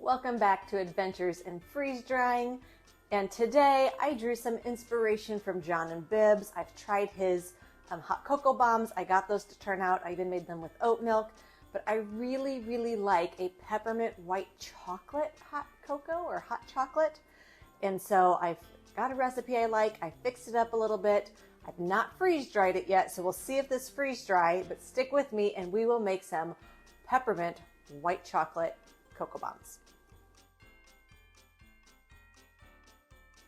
Welcome back to Adventures in Freeze Drying. And today I drew some inspiration from John and Bibs. I've tried his hot cocoa bombs. I got those to turn out. I even made them with oat milk. But I really like a peppermint white chocolate hot cocoa or hot chocolate. And so I've got a recipe I like. I fixed it up a little bit. I've not freeze dried it yet, so we'll see if this freeze dry, but stick with me and we will make some peppermint white chocolate cocoa bombs.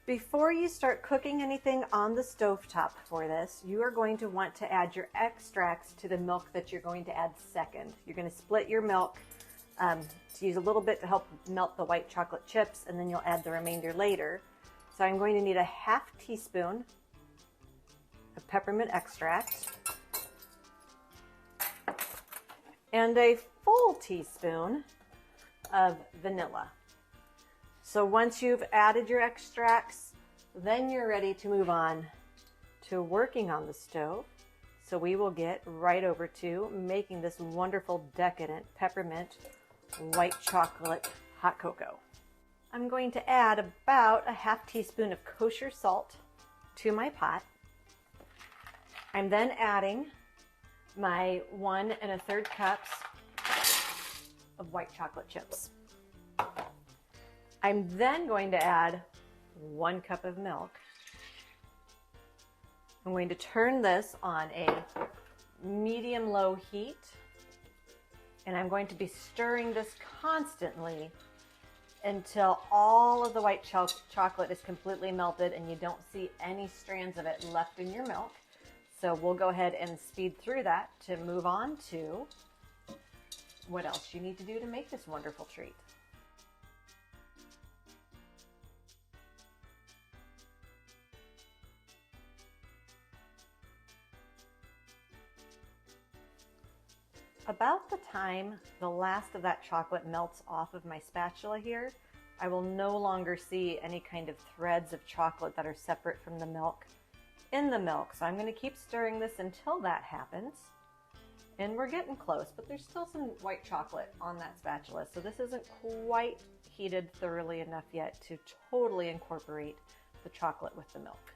Before you start cooking anything on the stovetop for this, you are going to want to add your extracts to the milk that you're going to add second. You're going to split your milk to use a little bit to help melt the white chocolate chips, and then you'll add the remainder later. So I'm going to need a half teaspoon of peppermint extract and a full teaspoon of vanilla. So once you've added your extracts, then you're ready to move on to working on the stove. So we will get right over to making this wonderful decadent peppermint white chocolate hot cocoa. I'm going to add about a half teaspoon of kosher salt to my pot. I'm then adding my 1 1/3 cups of white chocolate chips. I'm then going to add 1 cup of milk. I'm going to turn this on a medium-low heat, and I'm going to be stirring this constantly until all of the white chocolate is completely melted and you don't see any strands of it left in your milk. So we'll go ahead and speed through that to move on to what else you need to do to make this wonderful treat. About the time the last of that chocolate melts off of my spatula here, I will no longer see any kind of threads of chocolate that are separate from the milk in the milk. So I'm going to keep stirring this until that happens. And we're getting close, but there's still some white chocolate on that spatula. So this isn't quite heated thoroughly enough yet to totally incorporate the chocolate with the milk.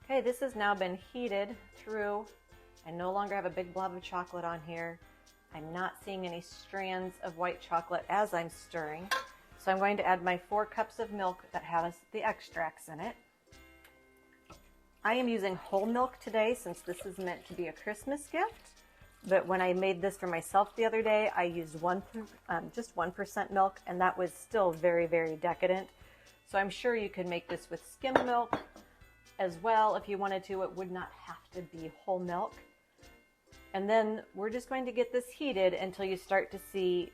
Okay, this has now been heated through. I no longer have a big blob of chocolate on here. I'm not seeing any strands of white chocolate as I'm stirring. So I'm going to add my 4 cups of milk that has the extracts in it. I am using whole milk today since this is meant to be a Christmas gift. But when I made this for myself the other day, I used just 1% milk, and that was still very decadent. So I'm sure you could make this with skim milk as well if you wanted to. It would not have to be whole milk. And then we're just going to get this heated until you start to see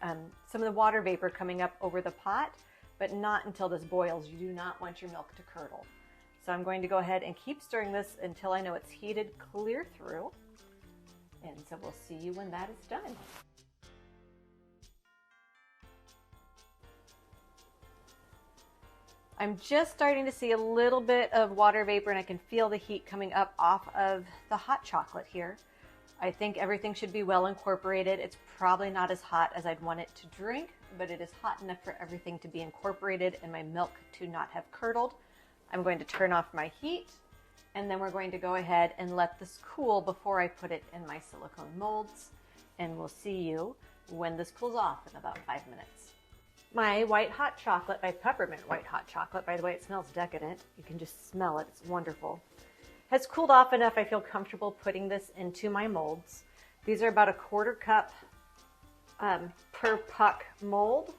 some of the water vapor coming up over the pot, but not until this boils. You do not want your milk to curdle. So I'm going to go ahead and keep stirring this until I know it's heated clear through. And so we'll see you when that is done. I'm just starting to see a little bit of water vapor, and I can feel the heat coming up off of the hot chocolate here. I think everything should be well incorporated. It's probably not as hot as I'd want it to drink, but it is hot enough for everything to be incorporated and my milk to not have curdled. I'm going to turn off my heat, and then we're going to go ahead and let this cool before I put it in my silicone molds, and we'll see you when this cools off in about 5 minutes. My white hot chocolate, my peppermint white hot chocolate, by the way, it smells decadent. You can just smell it, it's wonderful. Has cooled off enough I feel comfortable putting this into my molds. These are about a 1/4 cup per puck mold.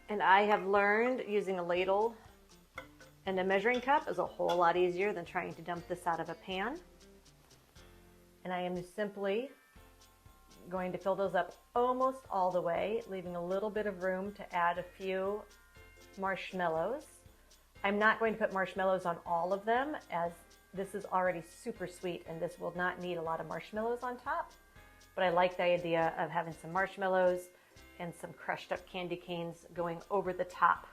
And I have learned using a ladle and a measuring cup is a whole lot easier than trying to dump this out of a pan. And I am simply going to fill those up almost all the way, leaving a little bit of room to add a few marshmallows. I'm not going to put marshmallows on all of them, as this is already super sweet and this will not need a lot of marshmallows on top. But I like the idea of having some marshmallows and some crushed up candy canes going over the top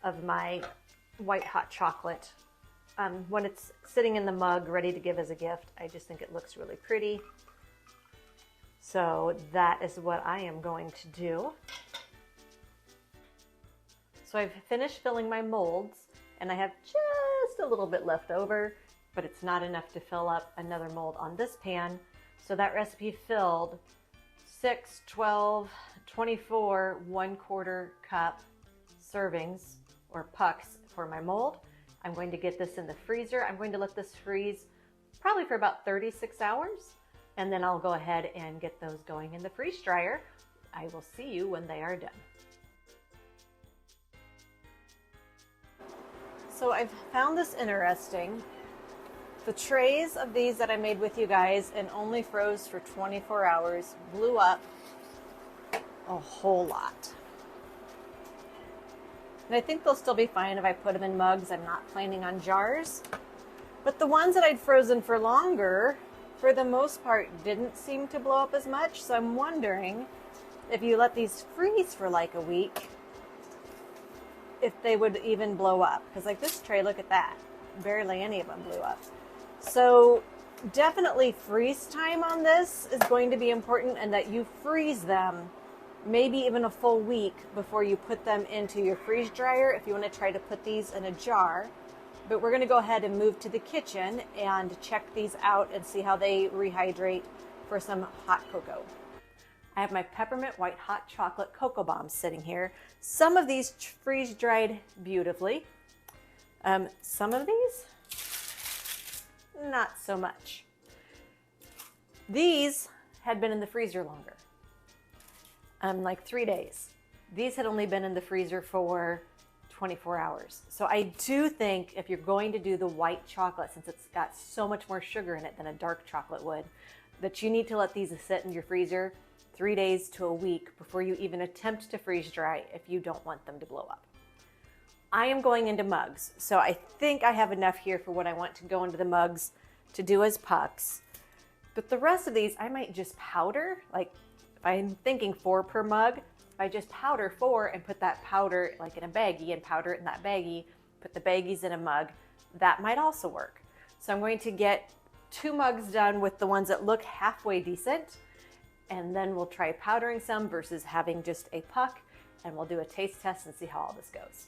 of my white hot chocolate. When it's sitting in the mug ready to give as a gift, I just think it looks really pretty. So that is what I am going to do. So I've finished filling my molds and I have just a little bit left over, but it's not enough to fill up another mold on this pan. So that recipe filled 6, 12, 24 1/4 cup servings or pucks for my mold. I'm going to get this in the freezer. I'm going to let this freeze probably for about 36 hours, and then I'll go ahead and get those going in the freeze dryer. I will see you when they are done. So I've found this interesting. The trays of these that I made with you guys and only froze for 24 hours blew up a whole lot. And I think they'll still be fine if I put them in mugs. I'm not planning on jars. But the ones that I'd frozen for longer, for the most part, didn't seem to blow up as much. So I'm wondering if you let these freeze for like a week, if they would even blow up. Because like this tray, look at that. Barely any of them blew up. So definitely freeze time on this is going to be important, and that you freeze them maybe even a full week before you put them into your freeze dryer if you want to try to put these in a jar. But we're going to go ahead and move to the kitchen and check these out and see how they rehydrate for some hot cocoa. I have my peppermint white hot chocolate cocoa bombs sitting here. Some of these freeze dried beautifully. Some of these, not so much. These had been in the freezer longer, like 3 days. These had only been in the freezer for 24 hours. So I do think if you're going to do the white chocolate, since it's got so much more sugar in it than a dark chocolate would, that you need to let these sit in your freezer 3 days to a week before you even attempt to freeze dry if you don't want them to blow up. I am going into mugs, so I think I have enough here for what I want to go into the mugs to do as pucks. But the rest of these I might just powder. Like if I'm thinking 4 per mug, if I just powder 4 and put that powder like in a baggie and powder it in that baggie, put the baggies in a mug, that might also work. So I'm going to get 2 mugs done with the ones that look halfway decent, and then we'll try powdering some versus having just a puck, and we'll do a taste test and see how all this goes.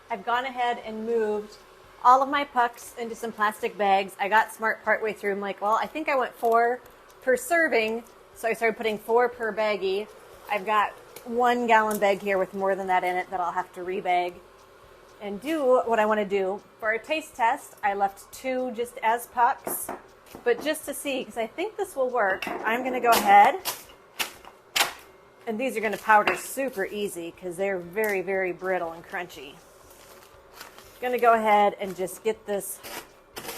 I've gone ahead and moved all of my pucks into some plastic bags. I got smart partway through. I'm like, well, I think I went 4 per serving, so I started putting 4 per baggie. I've got 1 gallon bag here with more than that in it that I'll have to rebag and do what I want to do. For a taste test, I left 2 just as pucks, but just to see, because I think this will work, I'm going to go ahead, and these are going to powder super easy because they're very, very brittle and crunchy. Going to go ahead and just get this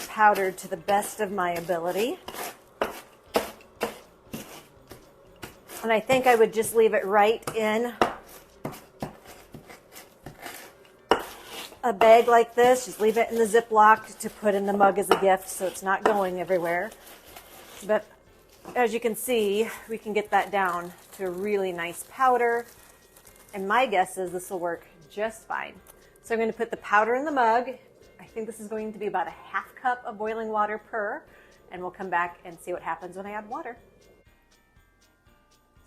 powdered to the best of my ability. And I think I would just leave it right in a bag like this. Just leave it in the Ziploc to put in the mug as a gift so it's not going everywhere. But as you can see, we can get that down to a really nice powder. And my guess is this will work just fine. So I'm going to put the powder in the mug. I think this is going to be about a half cup of boiling water per, and we'll come back and see what happens when I add water.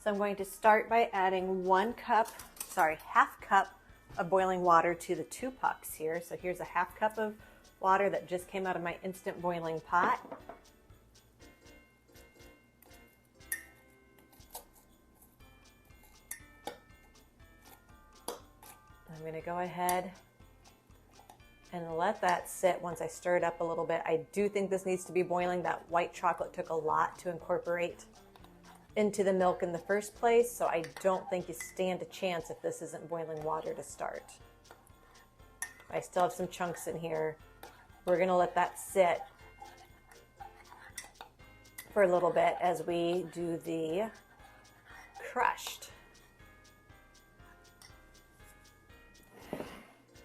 So I'm going to start by adding half cup of boiling water to the 2 pucks here. So here's a half cup of water that just came out of my instant boiling pot. I'm going to go ahead and let that sit once I stir it up a little bit. I do think this needs to be boiling. That white chocolate took a lot to incorporate into the milk in the first place, so I don't think you stand a chance if this isn't boiling water to start. I still have some chunks in here. We're going to let that sit for a little bit as we do the crushed.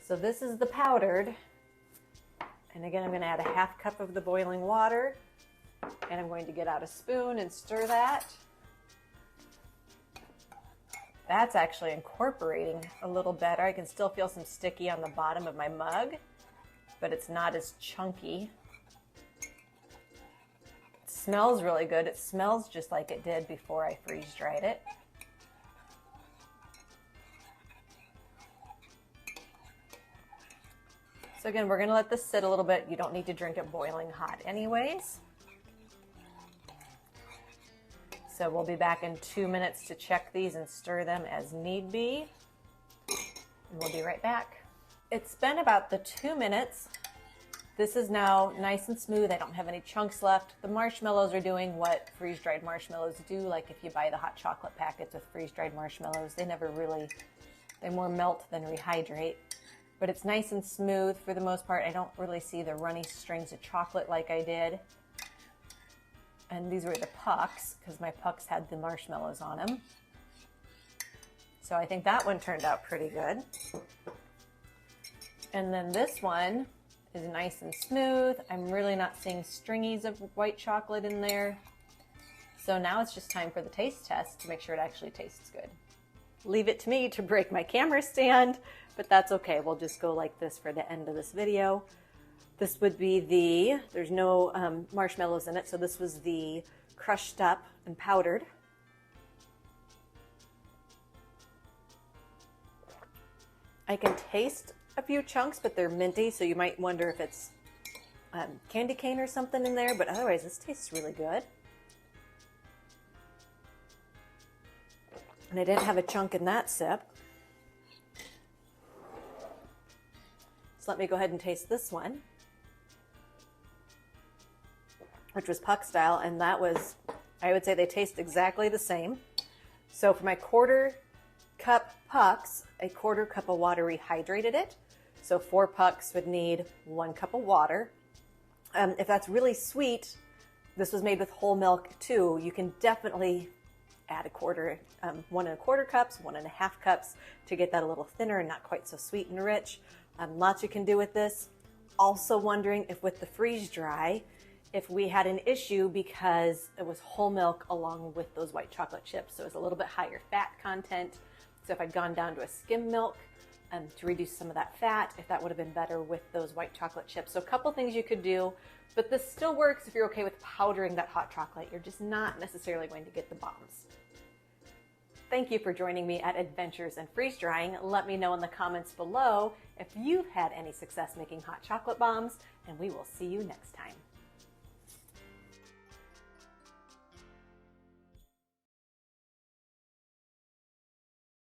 So this is the powdered, and again I'm going to add a half cup of the boiling water, and I'm going to get out a spoon and stir that. That's actually incorporating a little better. I can still feel some sticky on the bottom of my mug, but it's not as chunky. It's smells really good. It smells just like it did before I freeze dried it. So again, we're gonna let this sit a little bit. You don't need to drink it boiling hot anyways. So we'll be back in 2 minutes to check these and stir them as need be. And we'll be right back. It's been about the 2 minutes. This is now nice and smooth. I don't have any chunks left. The marshmallows are doing what freeze-dried marshmallows do. Like if you buy the hot chocolate packets with freeze-dried marshmallows, they more melt than rehydrate. But it's nice and smooth for the most part. I don't really see the runny strings of chocolate like I did. And these were the pucks, because my pucks had the marshmallows on them. So I think that one turned out pretty good. And then this one is nice and smooth. I'm really not seeing stringies of white chocolate in there. So now it's just time for the taste test to make sure it actually tastes good. Leave it to me to break my camera stand, but that's okay. We'll just go like this for the end of this video. This would be there's no marshmallows in it, so this was the crushed up and powdered. I can taste a few chunks, but they're minty, so you might wonder if it's candy cane or something in there, but otherwise this tastes really good. And I didn't have a chunk in that sip. So let me go ahead and taste this one, which was puck style, and that was, I would say they taste exactly the same. So for my 1/4 cup pucks, a 1/4 cup of water rehydrated it. So 4 pucks would need 1 cup of water. If that's really sweet, this was made with whole milk too. You can definitely add 1 1/4 cups, 1 1/2 cups to get that a little thinner and not quite so sweet and rich. Lots you can do with this. Also wondering if with the freeze dry, if we had an issue because it was whole milk along with those white chocolate chips. So it was a little bit higher fat content. So if I'd gone down to a skim milk to reduce some of that fat, if that would have been better with those white chocolate chips. So a couple things you could do, but this still works if you're okay with powdering that hot chocolate. You're just not necessarily going to get the bombs. Thank you for joining me at Adventures in Freeze Drying. Let me know in the comments below if you've had any success making hot chocolate bombs, and we will see you next time.